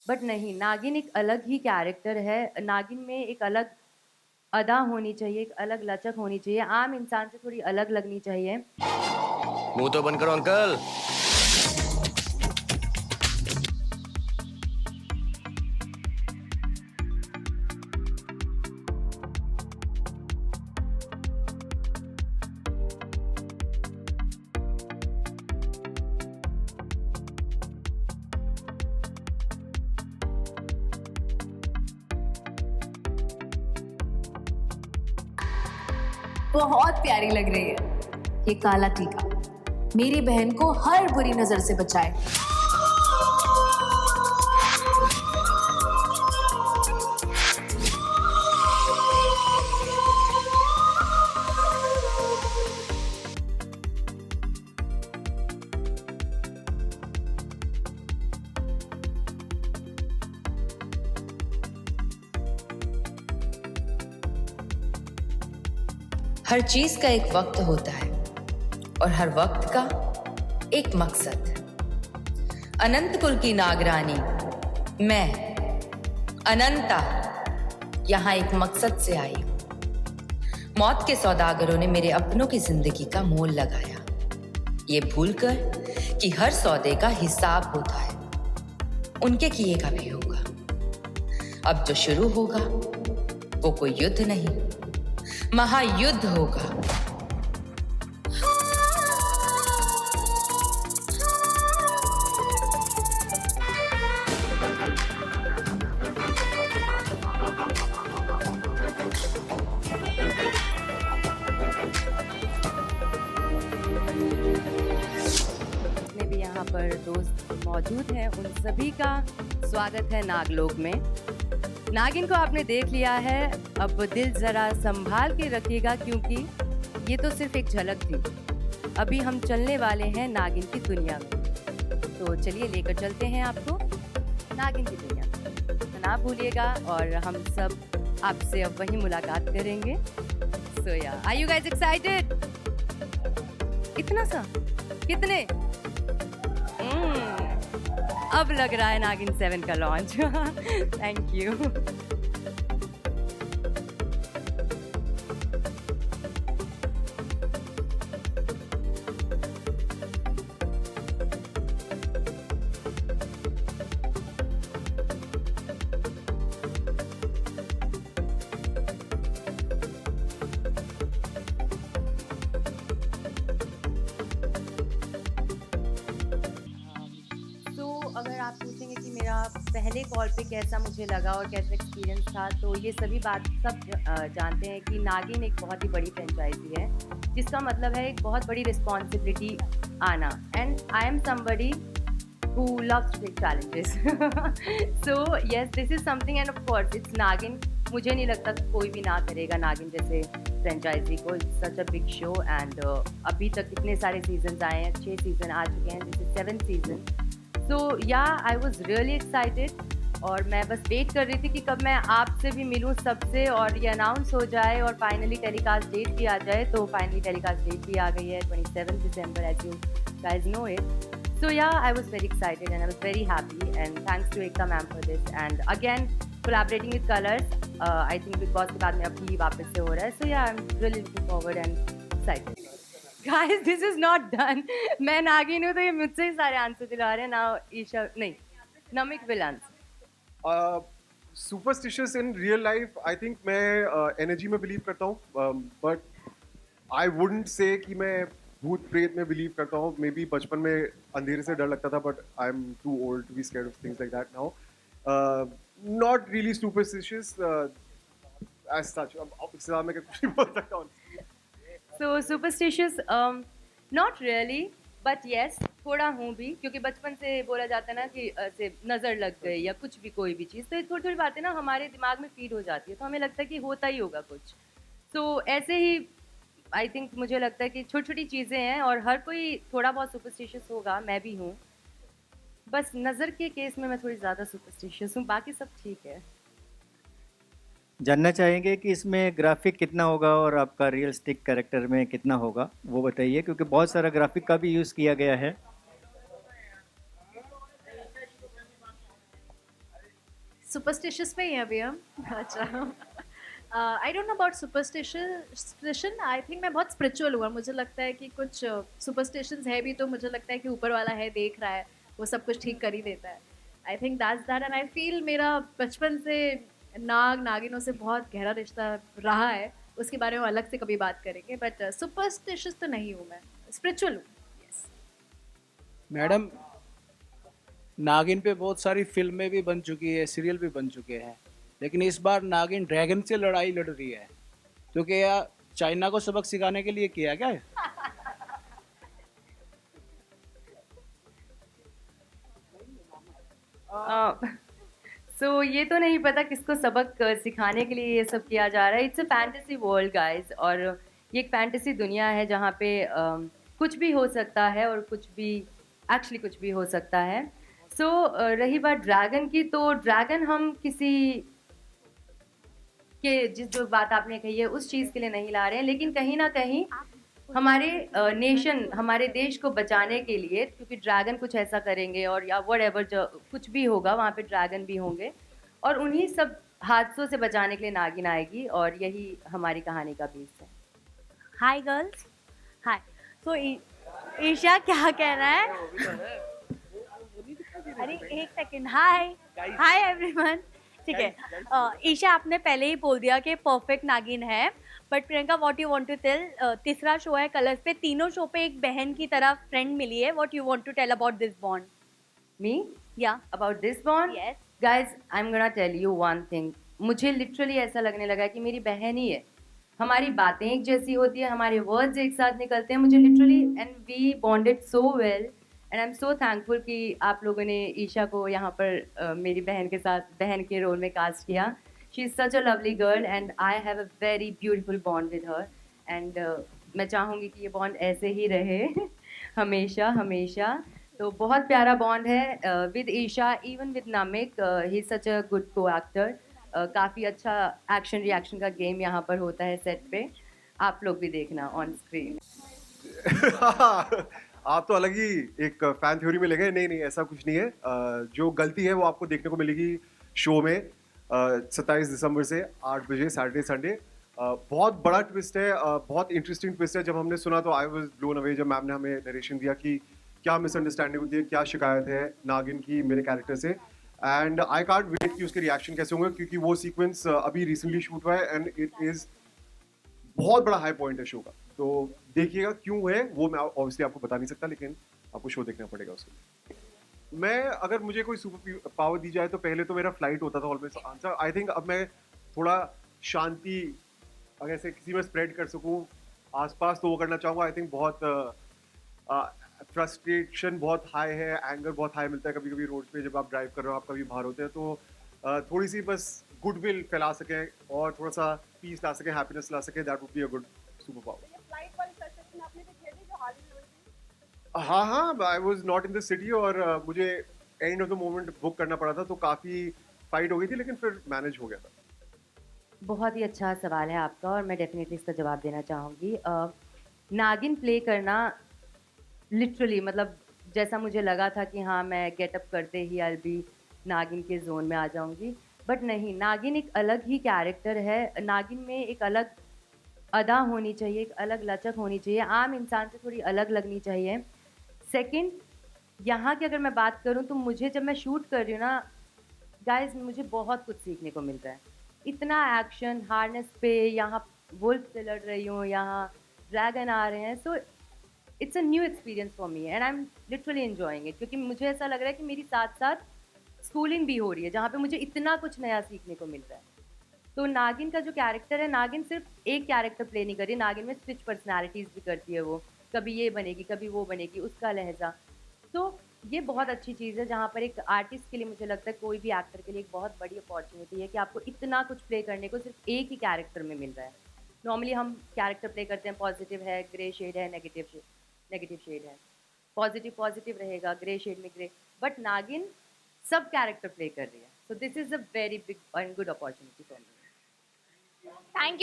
But नहीं, नागिन एक अलग ही कैरेक्टर है। नागिन में एक अलग अदा होनी चाहिए, एक अलग लचक होनी चाहिए, आम इंसान से थोड़ी अलग लगनी चाहिए। मुंह तो बंद करो अंकल। बहुत प्यारी लग रही है ये काला टीका। मेरी बहन को हर बुरी नजर से बचाए। हर चीज का एक वक्त होता है और हर वक्त का एक मकसद। अनंत कुल की नागरानी मैं अनंता यहां एक मकसद से आई। मौत के सौदागरों ने मेरे अपनों की जिंदगी का मोल लगाया, ये भूलकर कि हर सौदे का हिसाब होता है, उनके किए का भी होगा। अब जो शुरू होगा वो कोई युद्ध नहीं, महायुद्ध होगा। जितने भी यहाँ पर दोस्त मौजूद हैं उन सभी का स्वागत है नागलोक में। नागिन को आपने देख लिया है, अब दिल जरा संभाल के रखिएगा क्योंकि ये तो सिर्फ एक झलक थी। अभी हम चलने वाले हैं नागिन की दुनिया में, तो चलिए लेकर चलते हैं आपको नागिन की दुनिया में। तो ना भूलिएगा और हम सब आपसे अब वहीं मुलाकात करेंगे। सो या, आर यू गाइस एक्साइटेड? इतना सा? कितने? अब लग रहा है नागिन 7 का लॉन्च। Thank you. अगर आप पूछेंगे कि मेरा पहले कॉल पे कैसा मुझे लगा और कैसा एक्सपीरियंस था, तो ये सभी बात सब जानते हैं कि नागिन एक बहुत ही बड़ी फ्रेंचाइजी है, जिसका मतलब है एक बहुत बड़ी रिस्पॉन्सिबिलिटी आना। And I am somebody who loves to take challenges. So yes, this is something, and of course it's नागिन। मुझे नहीं लगता कोई भी ना करेगा नागिन जैसे फ्रेंचाइजी को। It's such a big show and अभी तक कितने सारे सीजन आए हैं, 6 सीजन आ चुके हैं, दिस इज 7th सीजन। सो या, आई वॉज रियली एक्साइटेड और मैं बस वेट कर रही थी कि कब मैं आपसे भी मिलूँ सबसे और ये अनाउंस हो जाए और फाइनली टेलीकास्ट डेट भी आ जाए। तो फाइनली टेलीकास्ट डेट भी आ गई है 27 दिसंबर, as you guys know it. So yeah, I was very excited and I was very happy, and thanks to Ekta ma'am for this, and again collaborating with Colors. I think Big Boss के बाद में अभी वापस से हो रहा है। So yeah, I'm really looking forward and excited. Guys, this is not done. मैं नागिन हूँ तो ये मुझसे ही सारे आंसर दिला रहे हैं ना। ईशा नहीं, Namik will answer. Superstitious in real life, I think मैं एनर्जी में बिलीव करता हूँ, बट आई वुडंट से कि मैं भूत प्रेत में बिलीव करता हूँ। मे बी बचपन में अंधेरे से डर लगता था, but I am too old to be scared of things like that now. Not really superstitious as such. अब इससे ज़्यादा मैं कुछ नहीं बोल सकता हूँ। So superstitious, not really, but yes, थोड़ा हूँ भी, क्योंकि बचपन से बोला जाता है ना कि ऐसे नज़र लग गई या कुछ भी, कोई भी चीज़, तो थोड़ी थोड़ी बातें ना हमारे दिमाग में फीड हो जाती है, तो हमें लगता है कि होता ही होगा कुछ। तो ऐसे ही आई थिंक मुझे लगता है कि छोटी छोटी चीज़ें हैं और हर कोई थोड़ा बहुत सुपरस्टिशियस होगा, मैं भी हूँ। बस नज़र के केस में मैं थोड़ी ज़्यादा सुपरस्टिशियस हूँ, बाकी सब ठीक है। जानना चाहेंगे कि इसमें ग्राफिक कितना होगा और आपका रियलिस्टिक कैरेक्टर में कितना होगा, वो बताइए, क्योंकि बहुत सारा ग्राफिक का भी यूज़ किया गया है। सुपरस्टिशियस पे ही हैं अभी हम. अच्छा. I don't know about superstition. I think मैं बहुत स्पिरिचुअल हूँ और मुझे लगता है कि कुछ सुपरस्टिशंस है भी तो मुझे लगता है कि ऊपर वाला है, देख रहा है, वो सब कुछ ठीक कर ही देता है. I think that's that. And I feel मेरा बचपन से नागिनों से बहुत गहरा रिश्ता रहा है. उसके बारे में अलग से कभी बात करेंगे. बट सुपरस्टिशियस तो नहीं हूँ मैं, स्पिरिचुअल हूँ. यस. मैडम, नागिन पे बहुत सारी फिल्में भी बन चुकी है, सीरियल भी बन चुके हैं, लेकिन इस बार नागिन ड्रैगन से लड़ाई लड़ रही है. तो क्या चाइना को सबक सिखाने के लिए किया क्या है? सो ये तो नहीं पता किसको सबक सिखाने के लिए ये सब किया जा रहा है. It's a fantasy world guys, और ये एक फैंटेसी दुनिया है जहाँ पे कुछ भी हो सकता है और कुछ भी एक्चुअली कुछ भी हो सकता है. सो रही बात ड्रैगन की, तो ड्रैगन हम किसी के जिस जो बात आपने कही है उस चीज़ के लिए नहीं ला रहे हैं, लेकिन कहीं ना कहीं हमारे नेशन, हमारे देश को बचाने के लिए, क्योंकि ड्रैगन कुछ ऐसा करेंगे और या व्हाटएवर जो कुछ भी होगा वहाँ पे ड्रैगन भी होंगे, और उन्हीं सब हादसों से बचाने के लिए नागिन आएगी, और यही हमारी कहानी का बीज है. Hi girls. हाय. सो ईशा क्या कह रहा है? अरे एक सेकंड. हाय हाय एवरीवन. ठीक है. ईशा आपने पहले ही बोल दिया कि परफेक्ट नागिन है. But Priyanka, what you want to tell? तीसरा शो है कलर्स पे, तीनों शो पे एक बहन की तरह फ्रेंड मिली है. What you want to tell about this bond? Me या about this bond, yes. Guys I am gonna tell you one thing. मुझे लिटरली ऐसा लगने लगा कि मेरी बहन ही है. हमारी बातें एक जैसी होती है, हमारे वर्ड्स एक साथ निकलते हैं. मुझे literally, and we bonded so well, and I am so thankful कि आप लोगों ने ईशा को यहाँ पर मेरी बहन के साथ बहन के रोल में कास्ट किया. She is such a lovely girl and I have a very beautiful bond with her. And मैं चाहूँगी कि ये बॉन्ड ऐसे ही रहे हमेशा हमेशा. तो बहुत प्यारा बॉन्ड है with Isha, even with Namik. He is such a good co-actor. काफ़ी अच्छा एक्शन रिएक्शन का गेम यहाँ पर होता है सेट पे. आप लोग भी देखना ऑन स्क्रीन. आप तो अलग ही एक फैन थ्योरी में ले गए. नहीं नहीं, ऐसा कुछ नहीं है. जो गलती है वो आपको देखने को मिलेगी शो में 27 दिसंबर से 8 बजे सैटरडे संडे. बहुत बड़ा ट्विस्ट है, बहुत इंटरेस्टिंग ट्विस्ट है. जब हमने सुना तो आई वाज ब्लोन अवे, जब मैम ने हमें नरेशन दिया कि क्या मिसअंडरस्टैंडिंग होती है, क्या शिकायत है नागिन की मेरे कैरेक्टर से. एंड आई कांट वेट कि उसके रिएक्शन कैसे होंगे, क्योंकि वो सीक्वेंस अभी रिसेंटली शूट हुआ है एंड इट इज़ बहुत बड़ा हाई पॉइंट है शो का. तो देखिएगा क्यों है वो मैं ऑब्वियसली आपको बता नहीं सकता, लेकिन आपको शो देखना पड़ेगा उसके लिए. मैं, अगर मुझे कोई सुपर पावर दी जाए तो पहले तो मेरा फ्लाइट होता था ऑलवेज आंसर. आई थिंक अब मैं थोड़ा शांति अगर ऐसे किसी में स्प्रेड कर सकूं आसपास तो वो करना चाहूँगा. आई थिंक बहुत फ्रस्ट्रेशन बहुत हाई है, एंगर बहुत हाई मिलता है कभी कभी रोड पे जब आप ड्राइव कर रहे हो, आप कभी बाहर होते हैं. तो थोड़ी सी बस गुडविल फैला सकें और थोड़ा सा पीस ला सकें, हैप्पीनेस ला सकें, that would be a good super power. हाँ हाँ, I was not in the city और मुझे end of the moment book करना पड़ा था, तो काफ़ी फाइट हो गई थी, लेकिन फिर मैनेज हो गया था. बहुत ही अच्छा सवाल है आपका और मैं डेफिनेटली इसका जवाब देना चाहूँगी. नागिन प्ले करना लिटरली, मतलब जैसा मुझे लगा था कि हाँ मैं गेटअप करते ही आई बी नागिन के जोन में आ जाऊँगी, बट नहीं. नागिन एक अलग ही कैरेक्टर है. नागिन में एक अलग अदा होनी चाहिए, एक अलग लचक होनी चाहिए, आम इंसान से थोड़ी अलग लगनी चाहिए. सेकंड, यहाँ की अगर मैं बात करूँ तो मुझे जब मैं शूट कर रही हूँ ना गाइस, मुझे बहुत कुछ सीखने को मिलता है. इतना एक्शन हार्नेस पे, यहाँ वुल्फ से लड़ रही हूँ, यहाँ ड्रैगन आ रहे हैं. So it's a new experience for me and I am literally enjoying it, क्योंकि मुझे ऐसा लग रहा है कि मेरी साथ साथ स्कूलिंग भी हो रही है जहाँ पे मुझे इतना कुछ नया सीखने को मिल रहा है. तो नागिन का जो कैरेक्टर है, नागिन सिर्फ एक कैरेक्टर प्ले नहीं कर रही, नागिन में स्विच पर्सनालिटीज़ भी करती है. वो कभी ये बनेगी, कभी वो बनेगी, उसका लहजा. तो ये बहुत अच्छी चीज़ है जहाँ पर एक आर्टिस्ट के लिए मुझे लगता है, कोई भी एक्टर के लिए एक बहुत बड़ी अपॉर्चुनिटी है कि आपको इतना कुछ प्ले करने को सिर्फ एक ही कैरेक्टर में मिल रहा है. नॉर्मली हम कैरेक्टर प्ले करते हैं, पॉजिटिव है, ग्रे शेड है, नेगेटिव शेड है. पॉजिटिव रहेगा, ग्रे शेड में ग्रे, बट नागिन सब कैरेक्टर प्ले कर रही है. So this is a very big and good opportunity for me. Thank you.